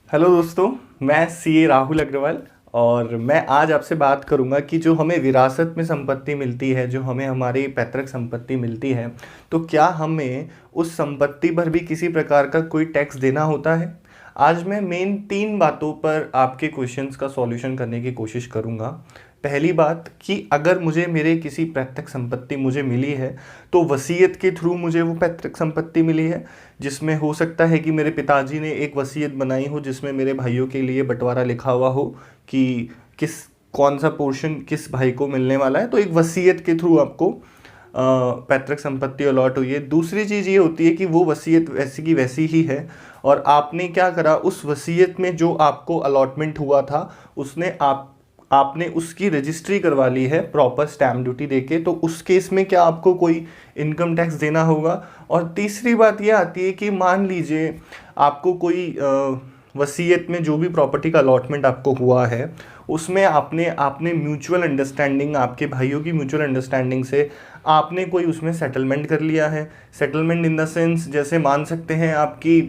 Hello दोस्तों, मैं CA Rahul Agarwal और मैं आज आपसे बात करूंगा कि जो हमें विरासत में संपत्ति मिलती है, जो हमें हमारी पैतृक संपत्ति मिलती है, तो क्या हमें उस संपत्ति पर भी किसी प्रकार का कोई टैक्स देना होता है। आज मैं मेन 3 बातों पर आपके क्वेश्चंस का सॉल्यूशन करने की कोशिश करूंगा। पहली बात कि अगर मुझे मेरे किसी पैतृक संपत्ति मुझे मिली है तो वसीयत के थ्रू मुझे वो पैतृक संपत्ति मिली है, जिसमें हो सकता है कि मेरे पिताजी ने एक वसीयत बनाई हो जिसमें मेरे भाइयों के लिए बंटवारा लिखा हुआ हो कि किस कौन सा पोर्शन किस भाई को मिलने वाला है, तो एक वसीयत के थ्रू आपको पैतृक संपत्ति अलॉट हुई है। दूसरी चीज़ ये होती है कि वो वसीयत वैसी की वैसी ही है और आपने क्या करा, उस वसीयत में जो आपको अलॉटमेंट हुआ था उसने आपने उसकी रजिस्ट्री करवा ली है प्रॉपर स्टैम्प ड्यूटी देके, तो उस केस में क्या आपको कोई इनकम टैक्स देना होगा। और तीसरी बात यह आती है कि मान लीजिए आपको कोई वसीयत में जो भी प्रॉपर्टी का अलॉटमेंट आपको हुआ है उसमें आपने आपने म्यूचुअल अंडरस्टैंडिंग, आपके भाइयों की म्यूचुअल अंडरस्टैंडिंग से आपने कोई उसमें सेटलमेंट कर लिया है। सेटलमेंट इन द सेंस, जैसे मान सकते हैं आपकी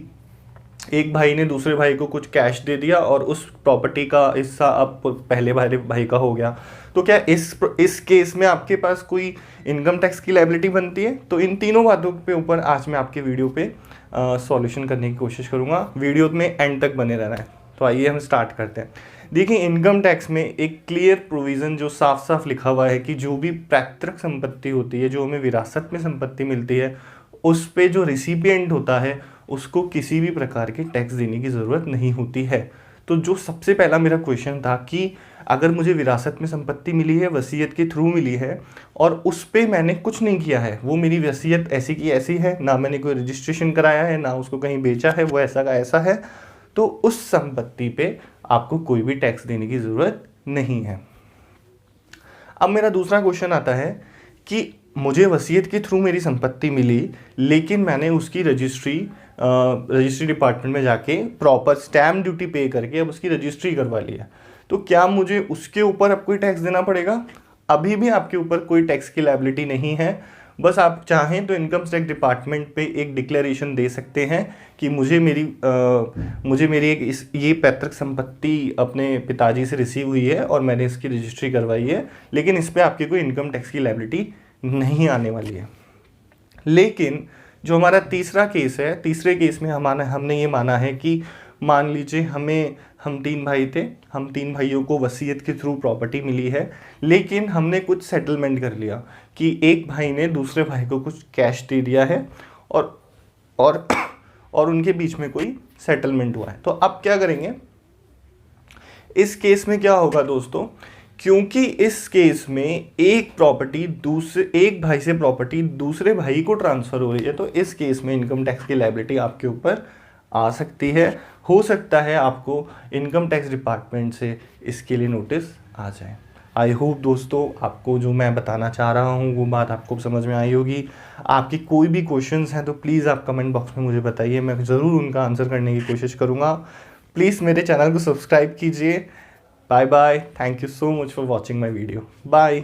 एक भाई ने दूसरे भाई को कुछ कैश दे दिया और उस प्रॉपर्टी का हिस्सा अब पहले भाई का हो गया, तो क्या इस केस में आपके पास कोई इनकम टैक्स की लायबिलिटी बनती है। तो इन तीनों बातों पे ऊपर आज मैं आपके वीडियो पे सॉल्यूशन करने की कोशिश करूँगा। वीडियो में एंड तक बने रहना है। तो आइए हम स्टार्ट करते हैं। देखिए, इनकम टैक्स में एक क्लियर प्रोविज़न जो साफ साफ लिखा हुआ है कि जो भी पैतृक संपत्ति होती है, जो हमें विरासत में संपत्ति मिलती है, उस पे जो रिसिपिएंट होता है उसको किसी भी प्रकार के टैक्स देने की ज़रूरत नहीं होती है। तो जो सबसे पहला मेरा क्वेश्चन था कि अगर मुझे विरासत में संपत्ति मिली है, वसीयत के थ्रू मिली है और उस पर मैंने कुछ नहीं किया है, वो मेरी वसीयत ऐसी की ऐसी है, ना मैंने कोई रजिस्ट्रेशन कराया है, ना उसको कहीं बेचा है, वो ऐसा का ऐसा है, तो उस संपत्ति पे आपको कोई भी टैक्स देने की ज़रूरत नहीं है। अब मेरा दूसरा क्वेश्चन आता है कि मुझे वसीयत के थ्रू मेरी संपत्ति मिली, लेकिन मैंने उसकी रजिस्ट्री डिपार्टमेंट में जाके प्रॉपर स्टैम्प ड्यूटी पे करके अब उसकी रजिस्ट्री करवा लिया, तो क्या मुझे उसके ऊपर अब कोई टैक्स देना पड़ेगा। अभी भी आपके ऊपर कोई टैक्स की लायबिलिटी नहीं है। बस आप चाहें तो इनकम टैक्स डिपार्टमेंट पे एक डिक्लेरेशन दे सकते हैं कि मुझे मेरी ये पैतृक संपत्ति अपने पिताजी से रिसीव हुई है और मैंने इसकी रजिस्ट्री करवाई है, लेकिन इस पर आपकी कोई इनकम टैक्स की लायबिलिटी नहीं आने वाली है। लेकिन जो हमारा तीसरा केस है, तीसरे केस में हमने ये माना है कि मान लीजिए हम 3 भाई थे, हम 3 भाइयों को वसीयत के थ्रू प्रॉपर्टी मिली है, लेकिन हमने कुछ सेटलमेंट कर लिया कि एक भाई ने दूसरे भाई को कुछ कैश दे दिया है और और और उनके बीच में कोई सेटलमेंट हुआ है। तो अब क्या करेंगे इस केस में, क्या होगा दोस्तों, क्योंकि इस केस में एक भाई से प्रॉपर्टी दूसरे भाई को ट्रांसफ़र हो रही है, तो इस केस में इनकम टैक्स की लायबिलिटी आपके ऊपर आ सकती है। हो सकता है आपको इनकम टैक्स डिपार्टमेंट से इसके लिए नोटिस आ जाए। आई होप दोस्तों आपको जो मैं बताना चाह रहा हूँ वो बात आपको समझ में आई होगी। आपकी कोई भी क्वेश्चंस हैं तो प्लीज़ आप कमेंट बॉक्स में मुझे बताइए, मैं ज़रूर उनका आंसर करने की कोशिश करूँगा। प्लीज़ मेरे चैनल को सब्सक्राइब कीजिए। Bye bye, thank you so much for watching my video. Bye.